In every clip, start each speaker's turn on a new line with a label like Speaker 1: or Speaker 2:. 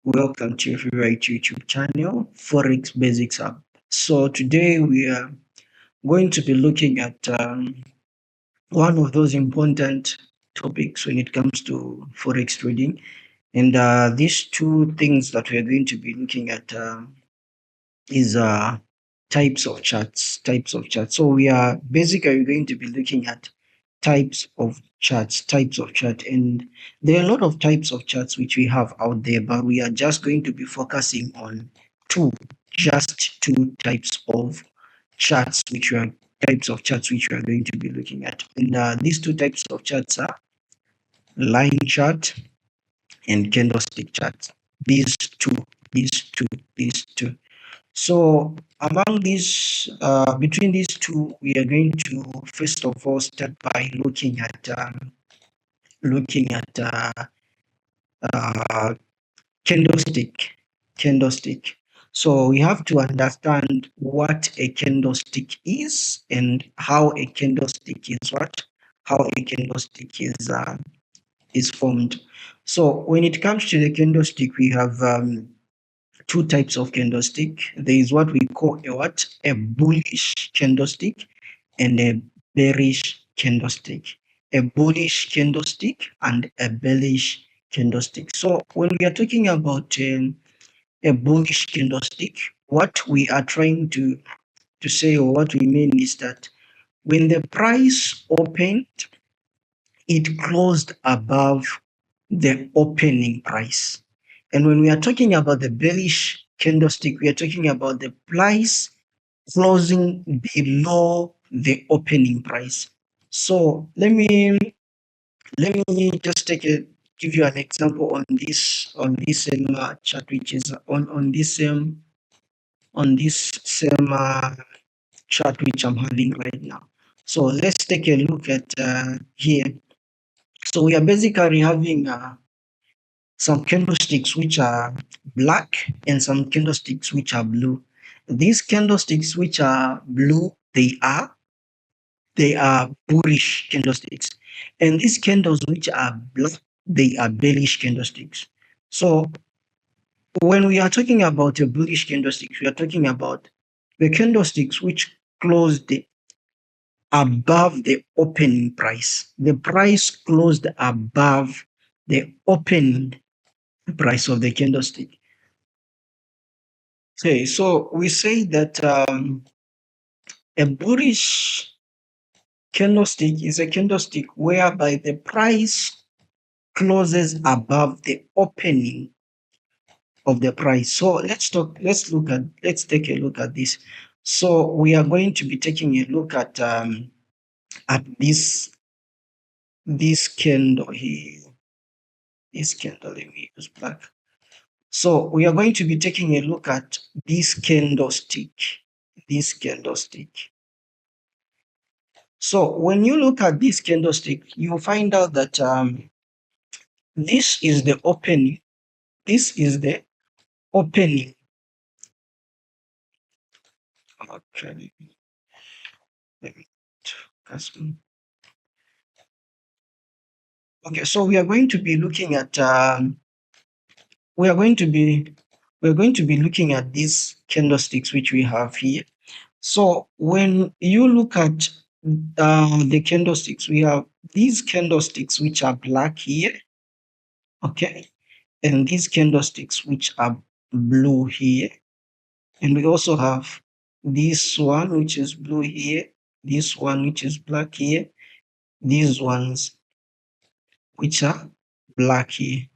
Speaker 1: Welcome to your favorite YouTube channel, Forex Basics Hub. So today we are going to be looking at one of those important topics when it comes to Forex trading. And these two things that we are going to be looking at is types of charts. Types of charts. So we are basically going to be looking at types of chart, and there are a lot of types of charts which we have out there, but we are just going to be focusing on two, just two types of charts, which we are going to be looking at. And these two types of charts are line chart and candlestick chart. These two, these two, these two. So among these, between these two, we are going to first of all start by looking at uh, candlestick. Candlestick. So we have to understand what a candlestick is and how a candlestick is is formed. So when it comes to the candlestick, we have two types of candlestick. There is what we call a bullish candlestick and a bearish candlestick. A bullish candlestick and a bearish candlestick. So when we are talking about a bullish candlestick, what we are trying to say, or what we mean, is that when the price opened, it closed above the opening price. And when we are talking about the bearish candlestick, we are talking about the price closing below the opening price. So let me just give you an example on this chart, which is on this same chart which I'm having right now. So let's take a look at here. So we are basically having some candlesticks which are black and some candlesticks which are blue. These candlesticks which are blue, they are bullish candlesticks, and these candles which are black, they are bearish candlesticks. So when we are talking about a bullish candlestick, we are talking about the candlesticks which closed above the opening price. The price closed above the opening price of the candlestick. Okay, so we say that a bullish candlestick is a candlestick whereby the price closes above the opening of the price. So let's take a look at this. So we are going to be taking a look at this candle here. This candle, let me use black. So we are going to be taking a look at this candlestick. This candlestick. So when you look at this candlestick, you'll find out that this is the opening. This is the opening. Okay. Let me custom. Okay, so we are going to be looking at we're going to be looking at these candlesticks which we have here. So when you look at the candlesticks, we have these candlesticks which are black here, okay, and these candlesticks which are blue here, and we also have this one which is blue here, this one which is black here, these ones which are black here.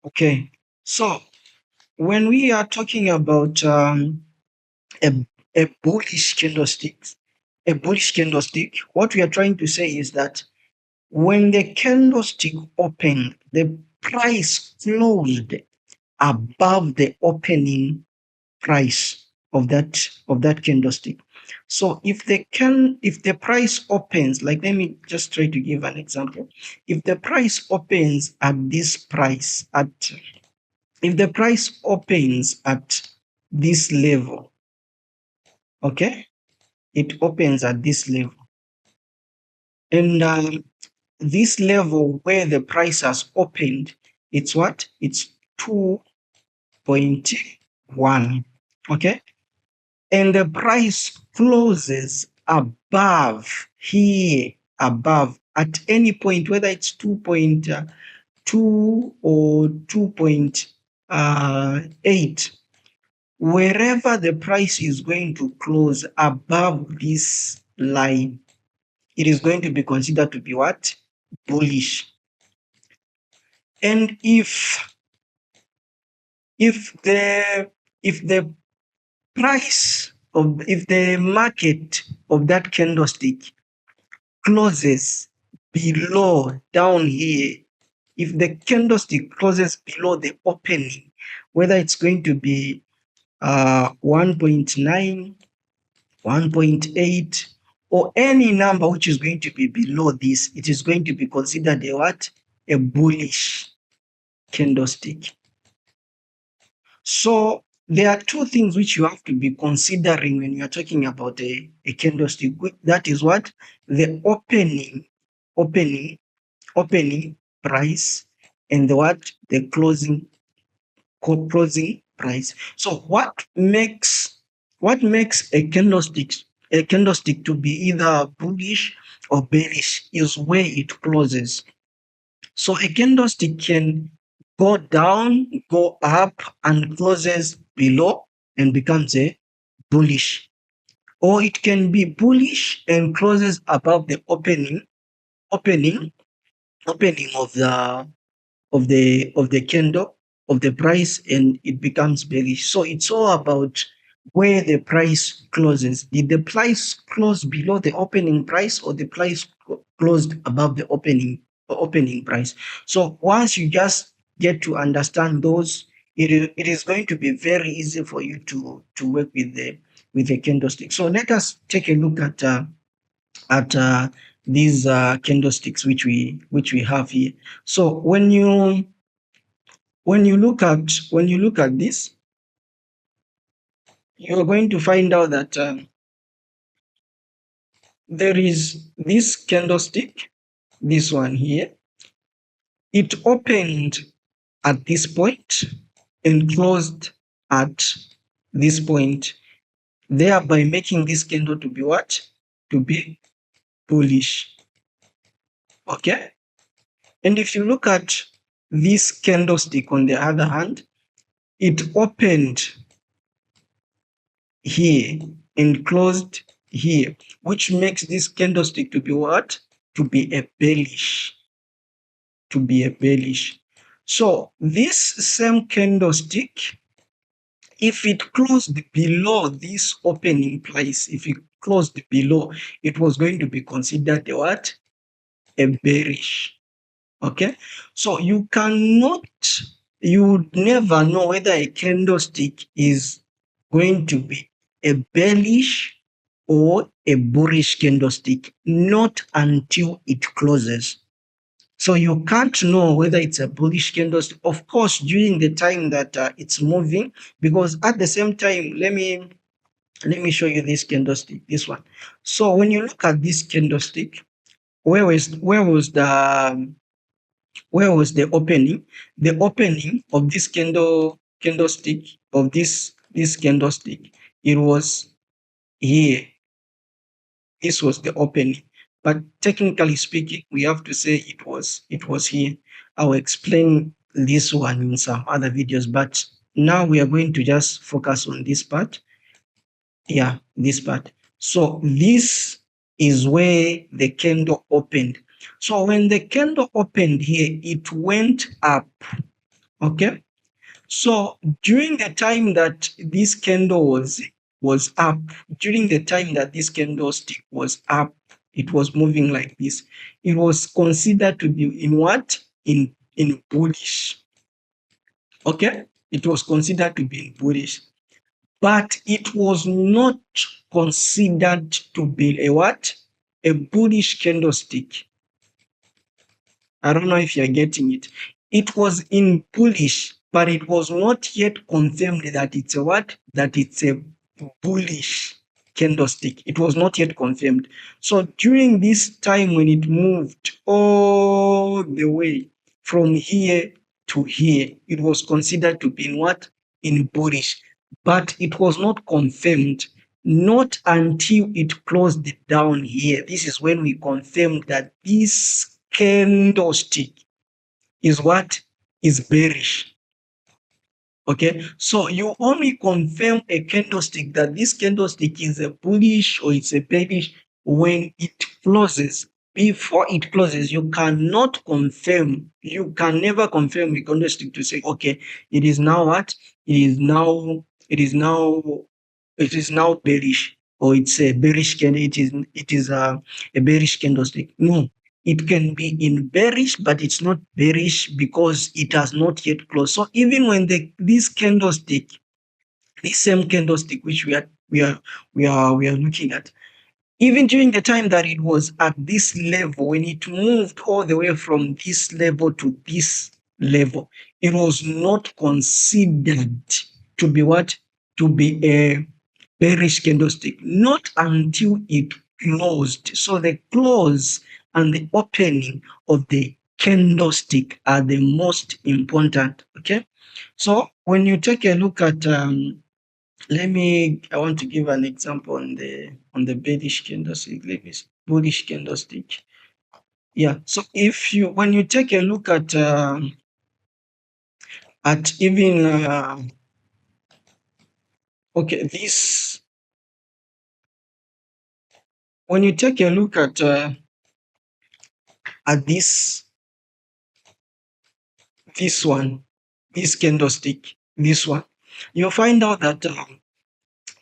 Speaker 1: Okay, so when we are talking about a, a bullish candlestick, what we are trying to say is that when the candlestick opened, the price closed above the opening price of that candlestick. So if the price opens, like, let me just try to give an example. If the price opens at this price, if the price opens at this level, okay, it opens at this level, and this level where the price has opened It's what? It's 2.1. Okay. And the price closes above here, above at any point, whether it's 2.2 or 2.8, wherever the price is going to close above this line, it is going to be considered to be what? Bullish. And if the if the if the market of that candlestick closes below down here, if the candlestick closes below the opening, whether it's going to be 1.9, 1.8, or any number which is going to be below this, it is going to be considered a what? A bullish candlestick. So there are two things which you have to be considering when you are talking about a candlestick. That is what? The opening price, and the what? The closing price. So what makes a candlestick to be either bullish or bearish is where it closes. So a candlestick can go down, go up, and closes below and becomes a bullish. Or it can be bullish and closes above the opening, opening of the candle of the price, and it becomes bearish. So it's all about where the price closes. Did the price close below the opening price, or the price closed above the opening price? So once you just get to understand those, it is going to be very easy for you to work with the candlestick. So let us take a look at these candlesticks which we have here. So when you look at this, you're going to find out that there is this candlestick, this one here. It opened at this point and closed at this point, thereby making this candle to be what? To be bullish. Okay? And if you look at this candlestick on the other hand, it opened here and closed here, which makes this candlestick to be what? To be a bearish. To be a bearish. So this same candlestick, if it closed below this opening price, if it closed below, it was going to be considered a what? A bearish. Okay, so you would never know whether a candlestick is going to be a bearish or a bullish candlestick, not until it closes. So you can't know whether it's a bullish candlestick, of course, during the time that it's moving, because at the same time, let me show you this candlestick, this one. So when you look at this candlestick, where was the opening? The opening of this candlestick, of this candlestick, it was here. This was the opening. But technically speaking, we have to say it was here. I'll explain this one in some other videos, but now we are going to just focus on this part. Yeah, this part. So this is where the candle opened. So when the candle opened here, it went up. Okay. So during the time that this candle was up, during the time that this candlestick was up, it was moving like this. It was considered to be in what? In bullish. Okay? It was considered to be in bullish. But it was not considered to be a what? A bullish candlestick. I don't know if you're getting it. It was in bullish, but it was not yet confirmed that it's a what? That it's a bullish candlestick. It was not yet confirmed. So during this time when it moved all the way from here to here, it was considered to be in what? In bullish. But it was not confirmed, not until it closed down here. This is when we confirmed that this candlestick is what? Is bearish. Okay, so you only confirm a candlestick that this candlestick is a bullish or it's a bearish when it closes. Before it closes, you cannot confirm, you can never confirm a candlestick to say, okay, it is now what? It is now, it is now, it is now bearish, or it's a bearish candle, it is a bearish candlestick. No, it can be in bearish, but it's not bearish because it has not yet closed. So even when this candlestick, this same candlestick which we are looking at, even during the time that it was at this level, when it moved all the way from this level to this level, it was not considered to be what? To be a bearish candlestick, not until it closed. So the close and the opening of the candlestick are the most important. Okay. So when you take a look at I want to give an example on the bearish candlestick. Let me see, bullish candlestick. Yeah. So if you when you take a look at even okay, this when you take a look at this one, this candlestick, this one, you'll find out that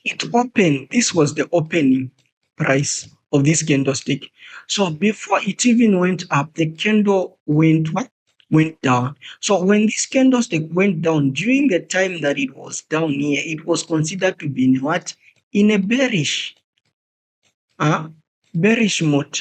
Speaker 1: it opened. This was the opening price of this candlestick. So before it even went up, the candle went what? Went down. So when this candlestick went down, during the time that it was down here, it was considered to be in what? In a bearish mode.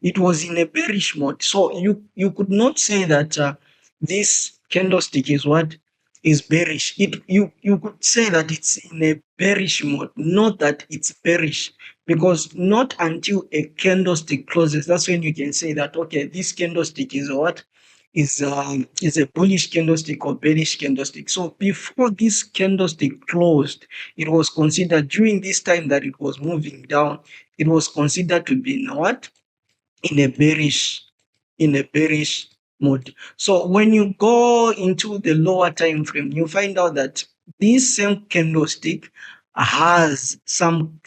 Speaker 1: It was in a bearish mode. So you could not say that this candlestick is what? Is bearish. You could say that it's in a bearish mode, not that it's bearish, because not until a candlestick closes, that's when you can say that, okay, this candlestick is what? Is a bullish candlestick or bearish candlestick. So before this candlestick closed, it was considered, during this time that it was moving down, it was considered to be in what? In a bearish mode. So when you go into the lower time frame, you find out that this same candlestick has some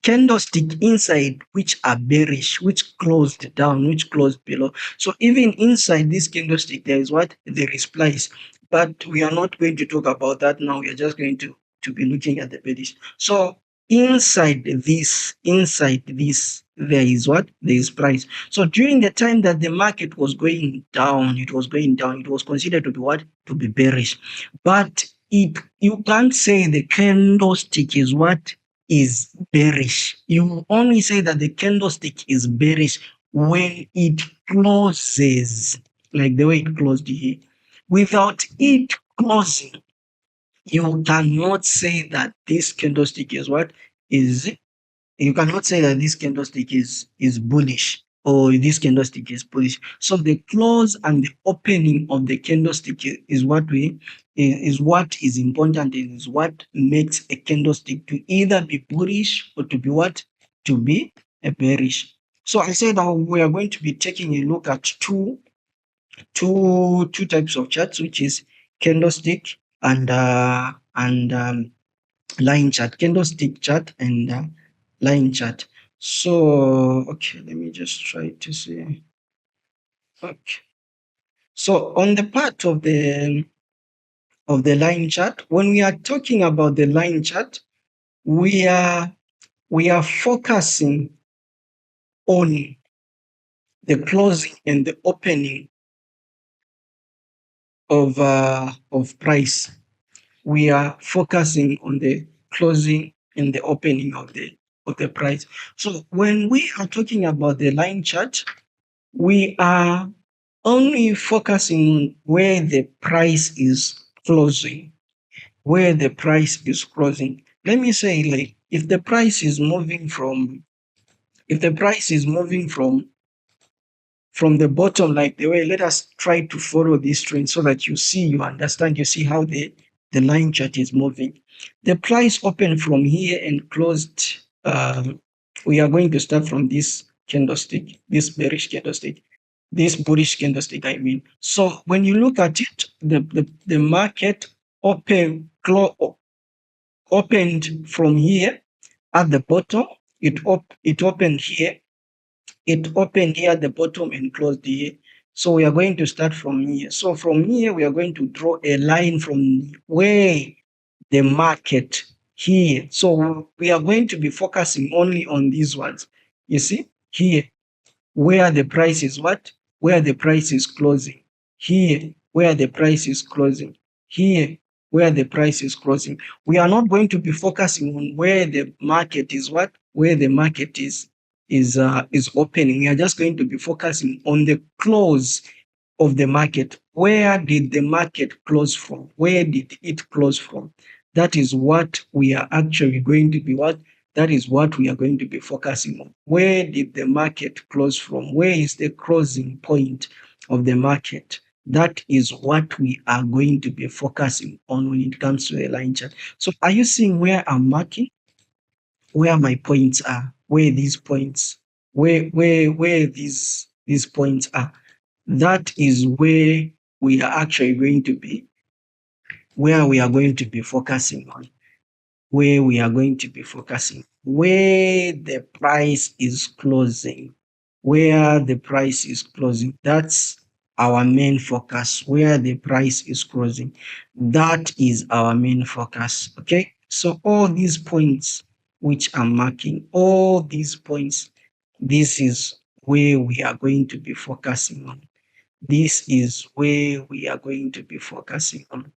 Speaker 1: candlestick inside which are bearish, which closed down, which closed below. So even inside this candlestick, there is what? There is price. But we are not going to talk about that now. We are just going to be looking at the bearish. So inside this, there is what? There is price. So during the time that the market was going down, it was considered to be what? To be bearish. But you can't say the candlestick is what? Is bearish. You only say that the candlestick is bearish when it closes, like the way it closed here. Without it closing, you cannot say that this candlestick is what? Is You cannot say that this candlestick is bullish or this candlestick is bullish. So the close and the opening of the candlestick is what is important, and is what makes a candlestick to either be bullish or to be what? To be a bearish. So I said that we are going to be taking a look at two types of charts, which is candlestick and line chart, candlestick chart and line chart. So okay, let me just try to see. Okay, so on the part of the line chart, when we are talking about the line chart, we are focusing on the closing and the opening of price. We are focusing on the closing and the opening of the price. So when we are talking about the line chart, we are only focusing on where the price is closing. Where the price is closing. Let me say, like, if the price is moving from from the bottom, like the way, let us try to follow this trend so that you see, you understand, you see how the line chart is moving. The price opened from here and closed. We are going to start from this candlestick, this bearish candlestick, this bullish candlestick, I mean. So when you look at it, the market opened from here at the bottom. It opened here. It opened here at the bottom and closed here. So we are going to start from here. So from here, we are going to draw a line from where the market here. So we are going to be focusing only on these ones. You see, here, where the price is what? Where the price is closing. Here, where the price is closing. Here, where the price is closing. We are not going to be focusing on where the market is what? Where the market is opening. We are just going to be focusing on the close of the market. Where did the market close from? Where did it close from? That is what we are actually going to be what? That is what we are going to be focusing on. Where did the market close from? Where is the closing point of the market? That is what we are going to be focusing on when it comes to the line chart. So are you seeing where I'm marking? Where my points are? Where these points? Where these points are? That is where we are actually going to be, where we are going to be focusing on, where we are going to be focusing, where the price is closing, where the price is closing. That's our main focus, where the price is closing. That is our main focus. Okay. So all these points which I'm marking, all these points, this is where we are going to be focusing on. This is where we are going to be focusing on.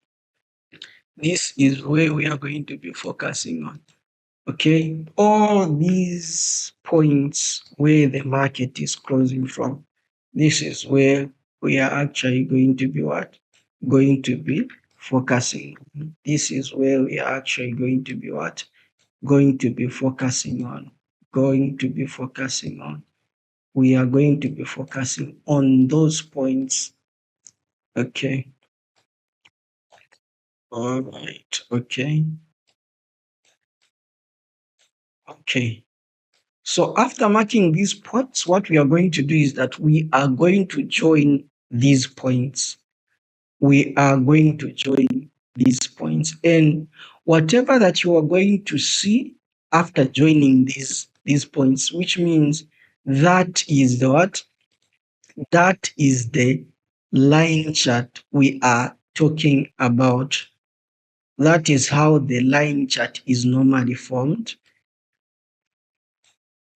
Speaker 1: This is where we are going to be focusing on. Okay, all these points where the market is closing from, this is where we are actually going to be what? Going to be focusing on. This is where we are actually going to be what? Going to be focusing on. Going to be focusing on. We are going to be focusing on those points. Okay. All right. Okay. Okay. So after marking these points, what we are going to do is that we are going to join these points. We are going to join these points. And whatever that you are going to see after joining these points, which means that is the what? That is the line chart we are talking about. That is how the line chart is normally formed.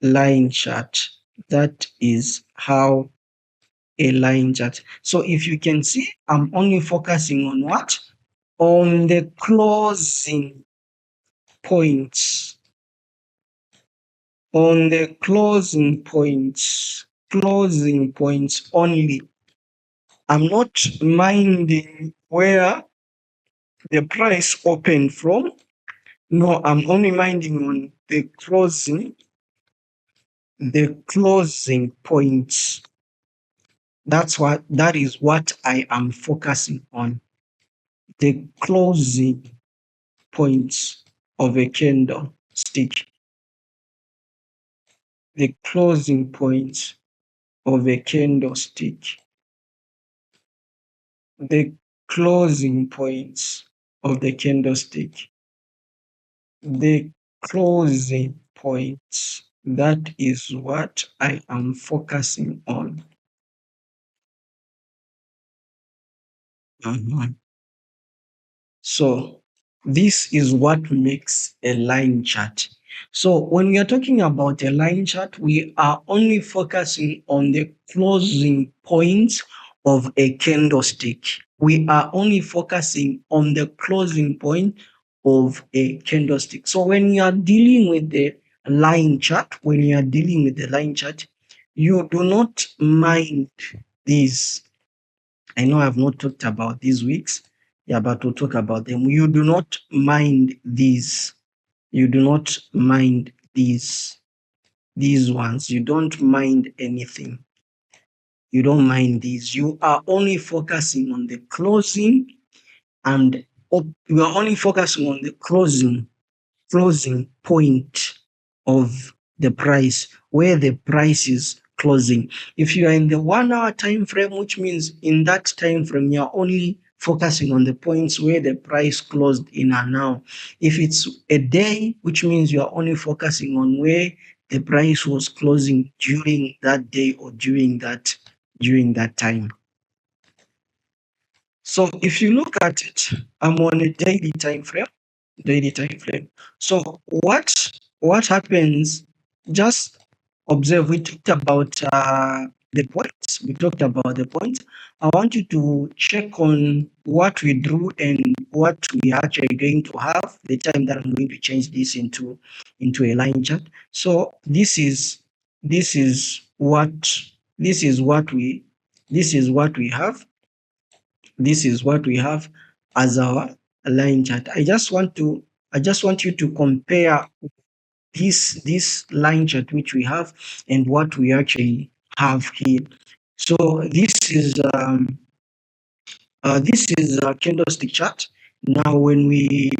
Speaker 1: Line chart. That is how a line chart. So if you can see, I'm only focusing on what? On the closing points. On the closing points. Closing points only. I'm not minding where the price opened from. No, I'm only minding on the closing points. That is what I am focusing on. The closing points of a candlestick. The closing points of a candlestick. The closing points of the candlestick. The closing points. That is what I am focusing on. So this is what makes a line chart. So when we are talking about a line chart, we are only focusing on the closing points of a candlestick. We are only focusing on the closing point of a candlestick. So when you are dealing with the line chart, you do not mind these. I know I've not talked about these weeks. Yeah, but we'll talk about them. You do not mind these. You do not mind these ones. You don't mind anything. You don't mind these. You are only focusing on the closing and you are only focusing on the closing point of the price, where the price is closing. If you are in the 1 hour time frame, which means in that time frame you are only focusing on the points where the price closed in an hour. If it's a day, which means you are only focusing on where the price was closing during that day or during that time. So if you look at it, I'm on a daily time frame. So what happens? Just observe. We talked about the points. We talked about the points. I want you to check on what we drew and what we are actually going to have the time that I'm going to change this into a line chart. So this is what this is what we this is what we have. This is what we have as our line chart. I just want you to compare this line chart which we have and what we actually have here. So this is a candlestick chart. Now when we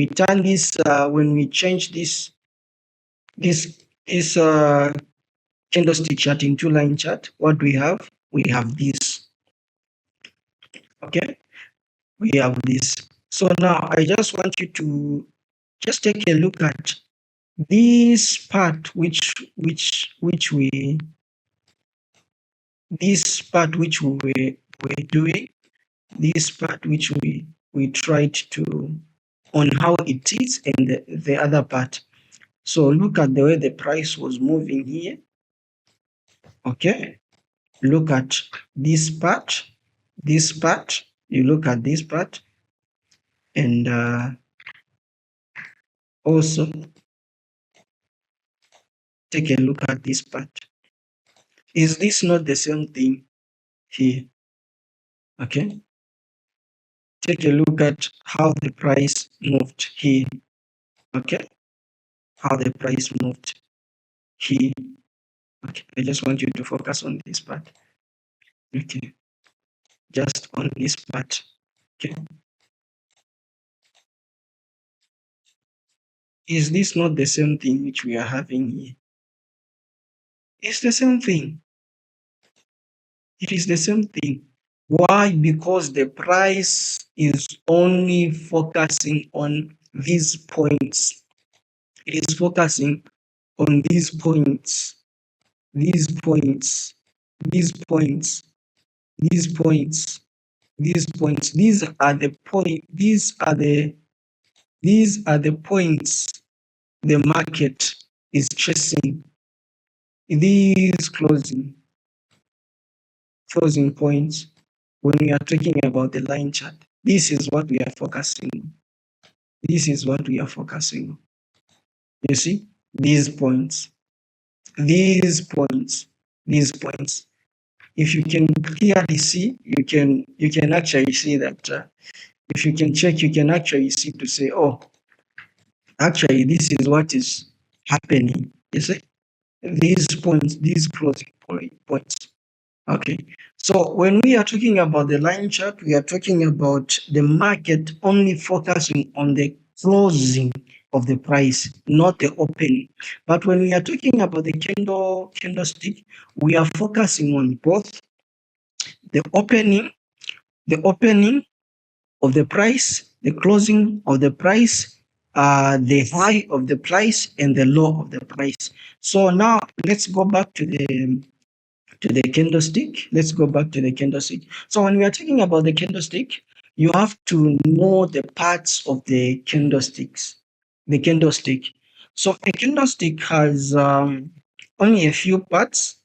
Speaker 1: turn this when we change this candlestick chart into line chart, what do we have? We have this. Okay, we have this. So now I just want you to just take a look at this part which we were doing, this part which we tried to on how it is, and the other part. So look at the way the price was moving here. Okay, look at this part, you look at this part, and also take a look at this part. Is this not the same thing here? Okay, take a look at how the price moved here. Okay, how the price moved here. Okay, I just want you to focus on this part. Okay, just on this part. Okay, is this not the same thing which we are having here? It's the same thing. It is the same thing. Why? Because the price is only focusing on these points. It is focusing on these points, these points, these points, these points, these points. These are the points the market is chasing. These closing points, when we are talking about the line chart, this is what we are focusing on. This is what we are focusing on. You see, these points, these points, these points. If you can clearly see, you can actually see that. If you can check, you can actually see to say, oh, actually, this is what is happening. You see, these points, these closing points. Okay. So when we are talking about the line chart, we are talking about the market only focusing on the closing of the price, not the opening. But when we are talking about the candlestick, we are focusing on both the opening, the opening of the price, the closing of the price, the high of the price, and the low of the price. So now let's go back to the candlestick. Let's go back to the candlestick. So when we are talking about the candlestick, you have to know the parts of the candlesticks. The candlestick. So a candlestick has only a few parts.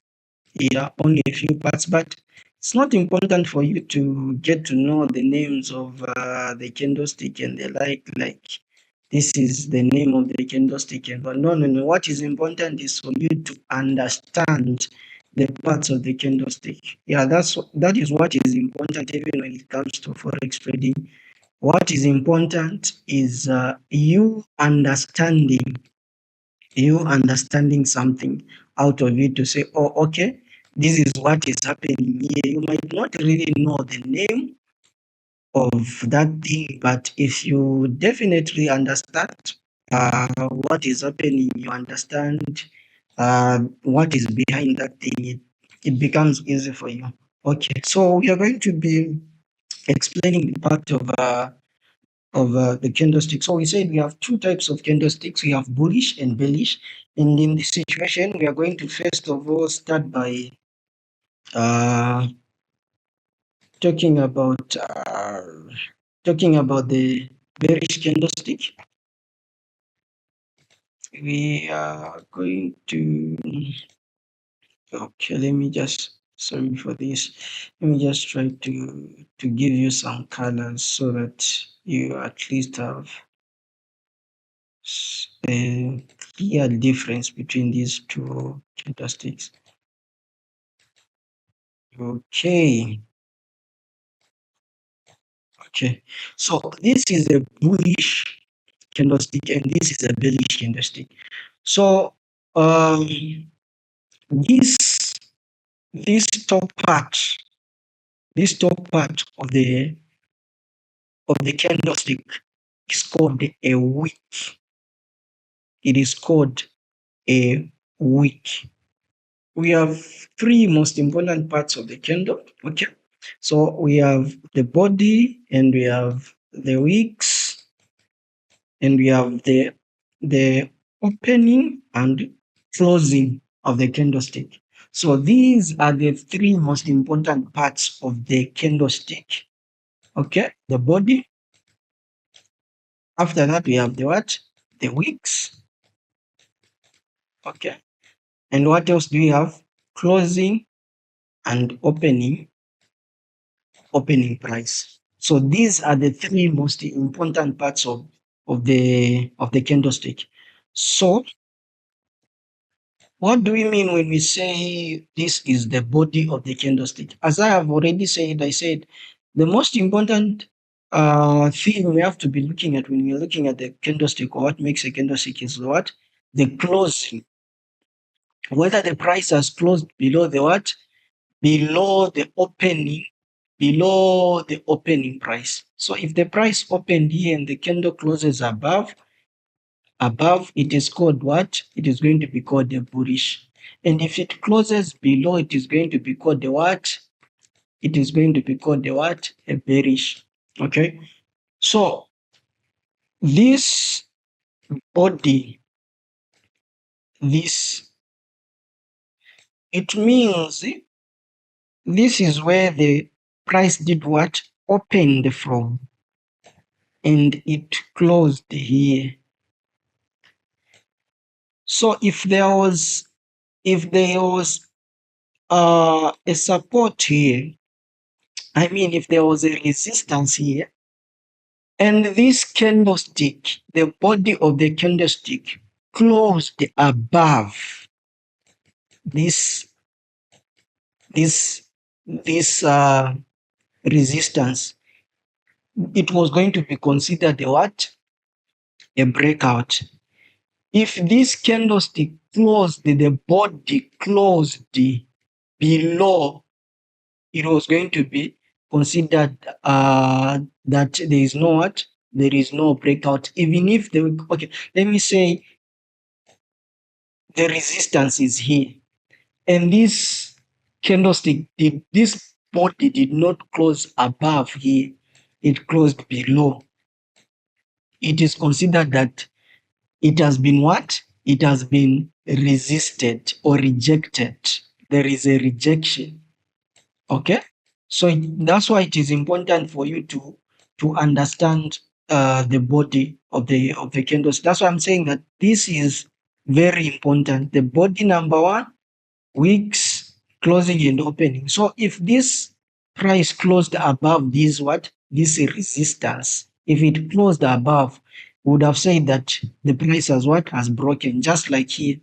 Speaker 1: Yeah, only a few parts, but it's not important for you to get to know the names of the candlestick and the like. This is the name of the candlestick, and but no. What is important is for you to understand the parts of the candlestick. Yeah, that is what is important even when it comes to forex trading. What is important is you understanding something out of it to say, oh, okay, this is what is happening here. You might not really know the name of that thing, but if you definitely understand what is happening, you understand what is behind that thing, it becomes easy for you. Okay, so we are going to be explaining the part of the candlestick. So we said we have two types of candlesticks. We have bullish and bearish. And in this situation, we are going to first of all start by uh, talking about uh, the bearish candlestick. We are going to, okay, let me just, sorry for this. Let me just try to give you some colors so that you at least have a clear difference between these two candlesticks. Okay. Okay. So this is a bullish candlestick and this is a bearish candlestick. So um, this this top part, this top part of the candlestick is called a wick. It is called a wick. We have three most important parts of the candle. Okay. So we have the body and we have the wicks and we have the opening and closing of the candlestick. So these are the three most important parts of the candlestick. Okay, the body. After that, we have the what? The wicks. Okay, and what else do we have? Closing and opening price. So these are the three most important parts of the candlestick. So what do we mean when we say this is the body of the candlestick? As I have already said, I said the most important thing we have to be looking at when we're looking at the candlestick or what makes a candlestick is what? The closing. Whether the price has closed below the what? Below the opening price. So if the price opened here and the candle closes above, it is called what? It is going to be called a bullish. And if it closes below, it is going to be called the what? It is going to be called the what? A bearish. Okay. So this body, this, it means this is where the price did what? Opened from and it closed here. So if there was a support here, I mean if there was a resistance here, and this candlestick, the body of the candlestick closed above this this this resistance, it was going to be considered a what? A breakout. If this candlestick closed, the body closed below, it was going to be considered that there is no what? There is no breakout. Even if okay, let me say the resistance is here. And this candlestick, this body did not close above here. It closed below. It is considered that it has been what? It has been resisted or rejected. There is a rejection. Okay? So that's why it is important for you to understand the body of the candles. That's why I'm saying that this is very important. The body number one, wicks, closing and opening. So if this price closed above this what? This resistance. If it closed above, we would have said that the price has what? Has broken, just like here.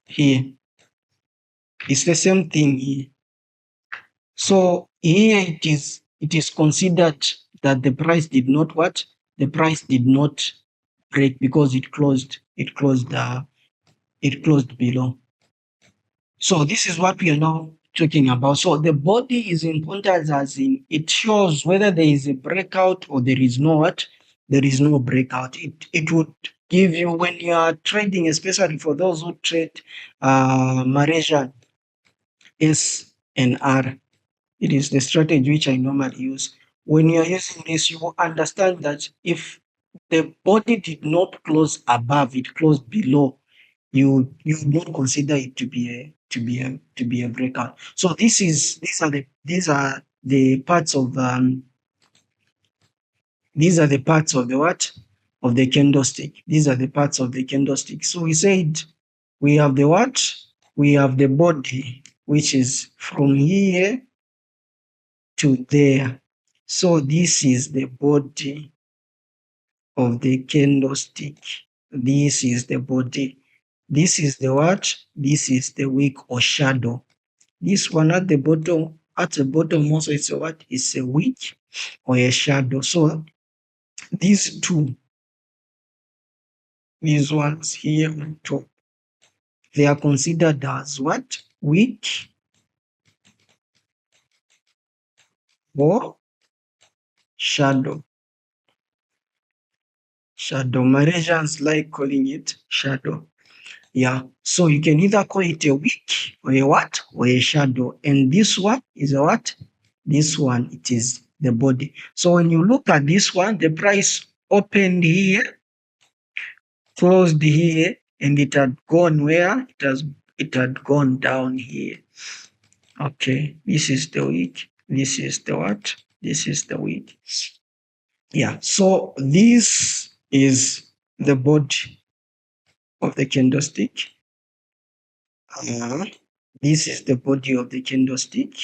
Speaker 1: Here. It's the same thing here. So here it is considered that the price did not what? The price did not break because it closed below. So this is what we are now talking about. So the body is important as in it shows whether there is a breakout or there is no what? There is no breakout. It would give you when you are trading, especially for those who trade Malaysian S and R. It is the strategy which I normally use. When you are using this, you will understand that if the body did not close above, it closed below, you would not consider it to be a breakout. So these are the parts of these are the parts of the what? Of the candlestick. These are the parts of the candlestick. So we said we have the what? We have the body, which is from here to there. So this is the body of the candlestick. This is the body. This is the what? This is the wick or shadow. This one at the bottom also it's a what? It's a wick or a shadow. So these two, these ones here on top, they are considered as what? Wick or shadow. Shadow. Malaysians like calling it shadow. Yeah. So you can either call it a wick or a what? Or a shadow. And this one is a what? This one, it is the body. So when you look at this one, the price opened here, closed here, and it had gone where? It had gone down here. Okay. This is the wick. This is the what? This is the wick. Yeah. So this is the body of the candlestick. Uh, this is the body of the candlestick.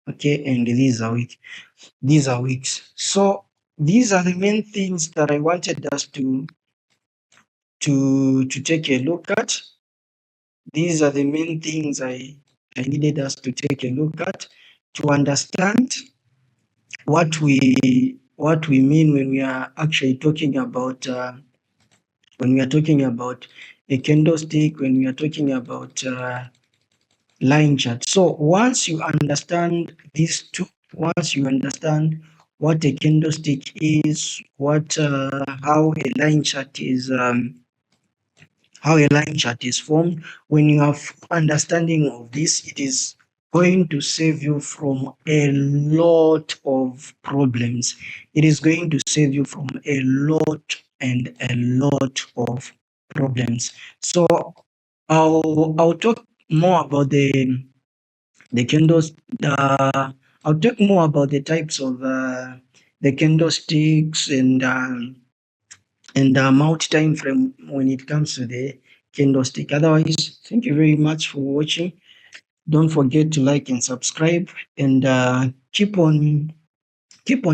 Speaker 1: Okay, and these are weeks. These are weeks. So these are the main things that I wanted us to take a look at. These are the main things I needed us to take a look at to understand what we mean when we are actually talking about a candlestick, when we are talking about line chart. So once you understand these two, once you understand what a candlestick is, what how a line chart is formed, when you have understanding of this, it is going to save you from a lot of problems. It is going to save you from a lot of problems. So I'll talk more about the candles. I'll talk more about the types of the candlesticks and the amount time frame when it comes to the candlestick. Otherwise, thank you very much for watching. Don't forget to like and subscribe, and keep on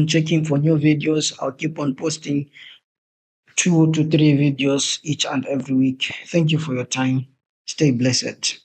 Speaker 1: checking for new videos. I'll keep on posting 2 to 3 videos each and every week. Thank you for your time. Stay blessed.